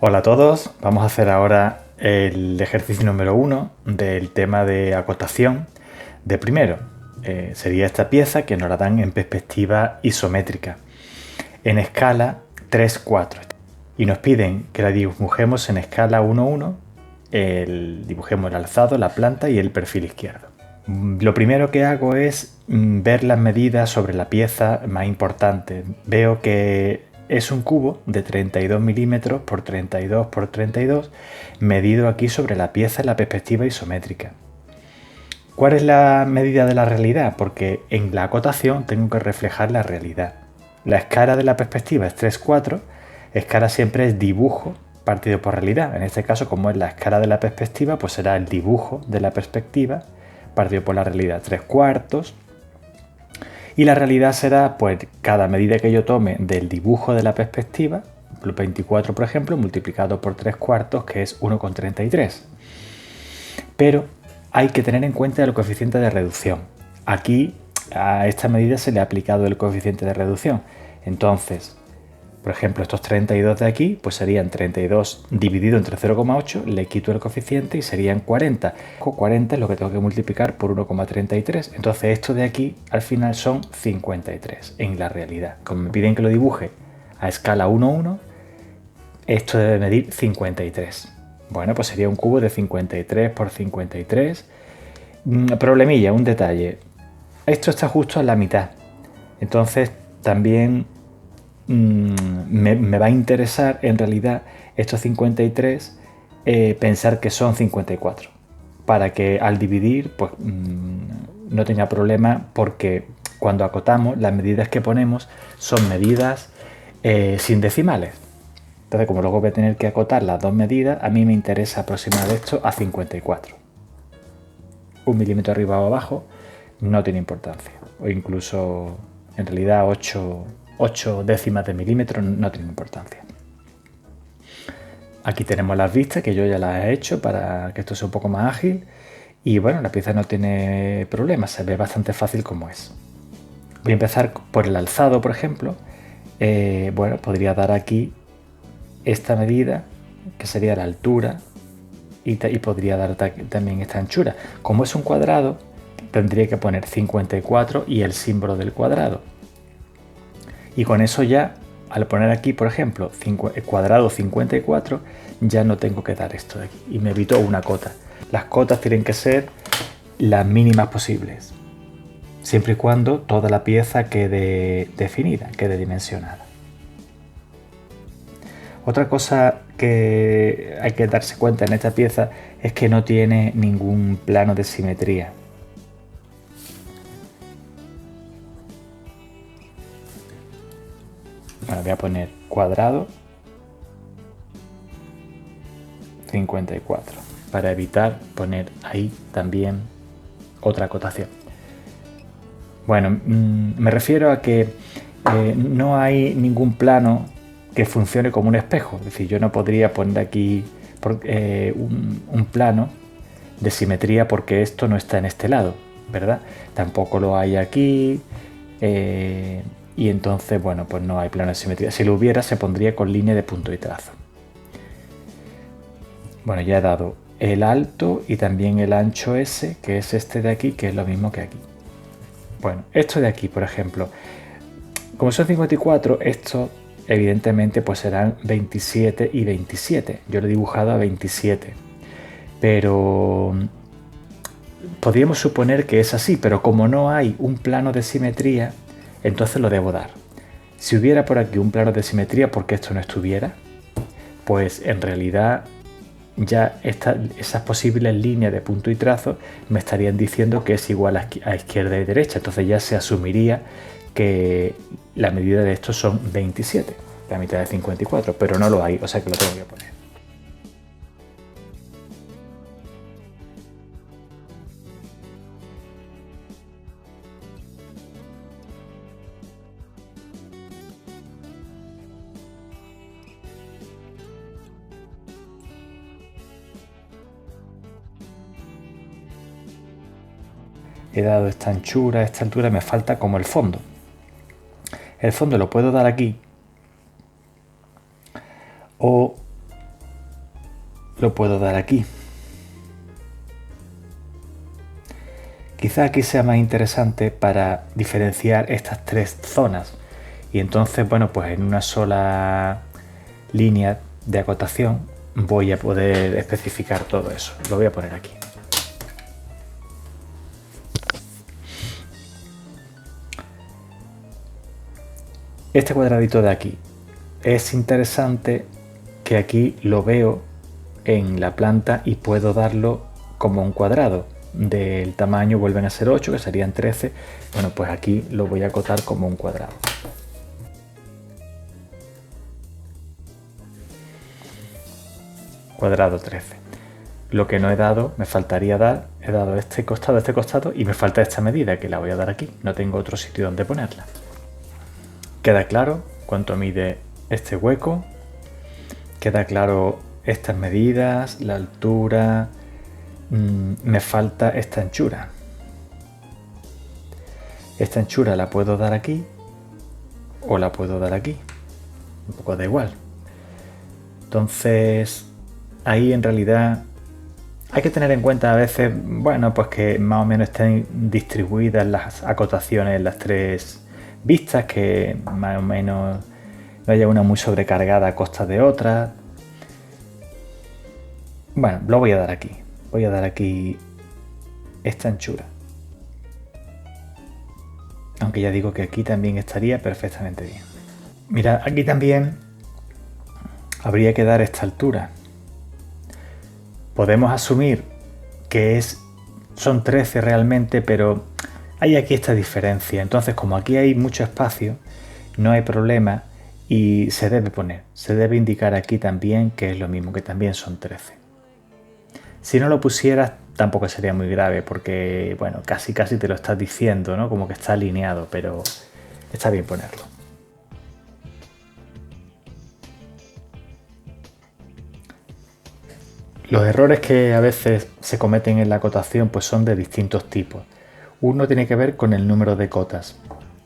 Hola a todos, vamos a hacer ahora el ejercicio número 1 del tema de acotación de primero. Sería esta pieza que nos la dan en perspectiva isométrica, en escala 3-4. Y nos piden que la dibujemos en escala 1-1, dibujemos el alzado, la planta y el perfil izquierdo. Lo primero que hago es ver las medidas sobre la pieza más importante. Veo que es un cubo de 32 milímetros por 32 por 32 medido aquí sobre la pieza en la perspectiva isométrica. ¿Cuál es la medida de la realidad? Porque en la acotación tengo que reflejar la realidad. La escala de la perspectiva es 3-4, escala siempre es dibujo partido por realidad. En este caso, como es la escala de la perspectiva, pues será el dibujo de la perspectiva partido por la realidad 3/4. Y la realidad será, pues, cada medida que yo tome del dibujo de la perspectiva, 24 por ejemplo, multiplicado por 3/4, que es 1,33. Pero hay que tener en cuenta el coeficiente de reducción. Aquí a esta medida se le ha aplicado el coeficiente de reducción. Entonces, por ejemplo, estos 32 de aquí, pues serían 32 dividido entre 0,8, le quito el coeficiente y serían 40. 40 es lo que tengo que multiplicar por 1,33. Entonces esto de aquí al final son 53 en la realidad. Como me piden que lo dibuje a escala 1,1, esto debe medir 53. Bueno, pues sería un cubo de 53 por 53. Problemilla, un detalle. Esto está justo a la mitad. Entonces también me va a interesar en realidad estos 53 pensar que son 54 para que al dividir pues no tenga problema, porque cuando acotamos las medidas que ponemos son medidas sin decimales. Entonces, como luego voy a tener que acotar las dos medidas, a mí me interesa aproximar esto a 54. Un milímetro arriba o abajo no tiene importancia, o incluso en realidad 8 décimas de milímetro no tiene importancia. Aquí tenemos las vistas que yo ya las he hecho para que esto sea un poco más ágil, y bueno, la pieza no tiene problema, se ve bastante fácil como es. Voy a empezar por el alzado, por ejemplo. Bueno, podría dar aquí esta medida, que sería la altura, y podría dar también esta anchura. Como es un cuadrado, tendría que poner 54 y el símbolo del cuadrado. Y con eso ya, al poner aquí, por ejemplo, cuadrado 54, ya no tengo que dar esto de aquí y me evito una cota. Las cotas tienen que ser las mínimas posibles, siempre y cuando toda la pieza quede definida, quede dimensionada. Otra cosa que hay que darse cuenta en esta pieza es que no tiene ningún plano de simetría. Bueno, voy a poner cuadrado 54 para evitar poner ahí también otra acotación. Bueno, me refiero a que no hay ningún plano que funcione como un espejo. Es decir, yo no podría poner aquí un plano de simetría porque esto no está en este lado, ¿verdad? Tampoco lo hay aquí. Y entonces, bueno, pues no hay plano de simetría. Si lo hubiera, se pondría con línea de punto y trazo. Bueno, ya he dado el alto y también el ancho S, que es este de aquí, que es lo mismo que aquí. Bueno, esto de aquí, por ejemplo, como son 54, esto evidentemente pues serán 27 y 27. Yo lo he dibujado a 27. Pero podríamos suponer que es así, pero como no hay un plano de simetría, entonces lo debo dar. Si hubiera por aquí un plano de simetría, ¿por qué esto no estuviera? Pues en realidad ya esas posibles líneas de punto y trazo me estarían diciendo que es igual a izquierda y derecha. Entonces ya se asumiría que la medida de esto son 27, la mitad de 54, pero no lo hay, o sea que lo tengo que poner. He dado esta anchura, esta altura, me falta como el fondo. El fondo lo puedo dar aquí, o lo puedo dar aquí. Quizá aquí sea más interesante para diferenciar estas tres zonas. Y entonces, bueno, pues en una sola línea de acotación voy a poder especificar todo eso. Lo voy a poner aquí. Este cuadradito de aquí es interesante, que aquí lo veo en la planta y puedo darlo como un cuadrado. Del tamaño vuelven a ser 8, que serían 13. Bueno, pues aquí lo voy a acotar como un cuadrado. Cuadrado 13. Lo que no he dado, me faltaría dar, he dado este costado y me falta esta medida, que la voy a dar aquí. No tengo otro sitio donde ponerla. Queda claro cuánto mide este hueco. Queda claro estas medidas, la altura. Me falta esta anchura. Esta anchura la puedo dar aquí o la puedo dar aquí. Un poco da igual. Entonces, ahí en realidad hay que tener en cuenta a veces, bueno, pues que más o menos estén distribuidas las acotaciones en las tres vistas, que más o menos no haya una muy sobrecargada a costa de otra. Bueno, lo voy a dar aquí. Voy a dar aquí esta anchura. Aunque ya digo que aquí también estaría perfectamente bien. Mira, aquí también habría que dar esta altura. Podemos asumir que son 13 realmente, pero hay aquí esta diferencia. Entonces, como aquí hay mucho espacio, no hay problema y se debe poner. Se debe indicar aquí también que es lo mismo, que también son 13. Si no lo pusieras, tampoco sería muy grave, porque, bueno, casi te lo estás diciendo, ¿no? Como que está alineado, pero está bien ponerlo. Los errores que a veces se cometen en la acotación pues son de distintos tipos. Uno tiene que ver con el número de cotas.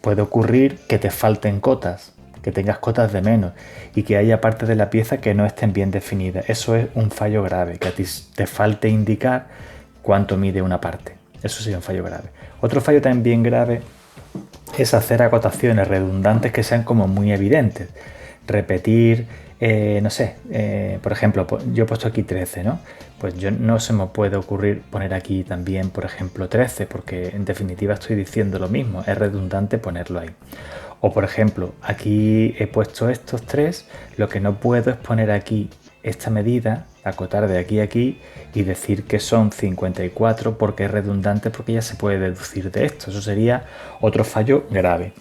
Puede ocurrir que te falten cotas, que tengas cotas de menos y que haya partes de la pieza que no estén bien definidas. Eso es un fallo grave, que a ti te falte indicar cuánto mide una parte. Eso sí es un fallo grave. Otro fallo también grave es hacer acotaciones redundantes que sean como muy evidentes. Repetir, no sé, por ejemplo, yo he puesto aquí 13, ¿no? Pues no se me puede ocurrir poner aquí también, por ejemplo, 13, porque en definitiva estoy diciendo lo mismo, es redundante ponerlo ahí. O por ejemplo, aquí he puesto estos 3, lo que no puedo es poner aquí esta medida, acotar de aquí a aquí y decir que son 54 porque es redundante, porque ya se puede deducir de esto. Eso sería otro fallo grave.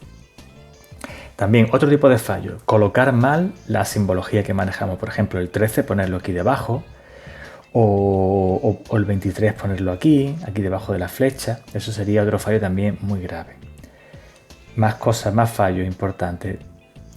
También otro tipo de fallo, colocar mal la simbología que manejamos. Por ejemplo, el 13 ponerlo aquí debajo o el 23 ponerlo aquí debajo de la flecha. Eso sería otro fallo también muy grave. Más cosas, más fallos importantes.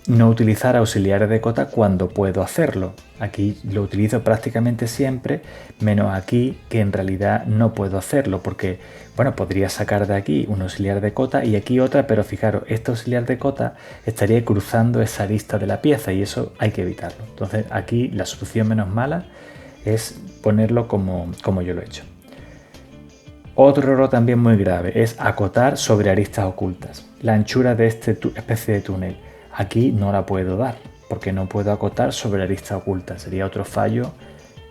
No utilizar auxiliares de cota cuando puedo hacerlo. Aquí lo utilizo prácticamente siempre, menos aquí, que en realidad no puedo hacerlo porque, bueno, podría sacar de aquí un auxiliar de cota y aquí otra, pero fijaros, este auxiliar de cota estaría cruzando esa arista de la pieza y eso hay que evitarlo. Entonces aquí la solución menos mala es ponerlo como yo lo he hecho. Otro error también muy grave es acotar sobre aristas ocultas. La anchura de esta especie de túnel. Aquí no la puedo dar, porque no puedo acotar sobre arista oculta. Sería otro fallo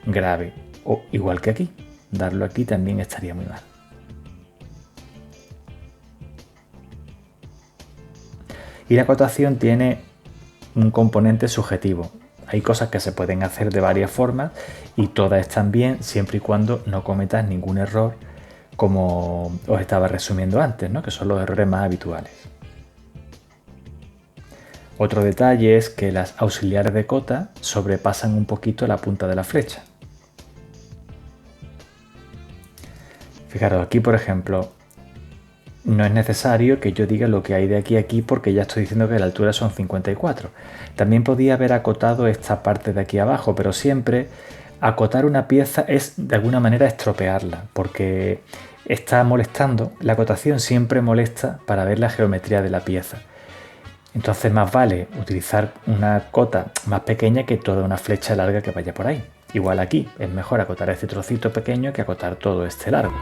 grave. O igual que aquí, darlo aquí también estaría muy mal. Y la acotación tiene un componente subjetivo. Hay cosas que se pueden hacer de varias formas y todas están bien siempre y cuando no cometas ningún error, como os estaba resumiendo antes, ¿no? Que son los errores más habituales. Otro detalle es que las auxiliares de cota sobrepasan un poquito la punta de la flecha. Fijaros, aquí por ejemplo, no es necesario que yo diga lo que hay de aquí a aquí porque ya estoy diciendo que la altura son 54. También podía haber acotado esta parte de aquí abajo, pero siempre acotar una pieza es de alguna manera estropearla, porque está molestando. La acotación siempre molesta para ver la geometría de la pieza. Entonces más vale utilizar una cota más pequeña que toda una flecha larga que vaya por ahí. Igual aquí, es mejor acotar este trocito pequeño que acotar todo este largo.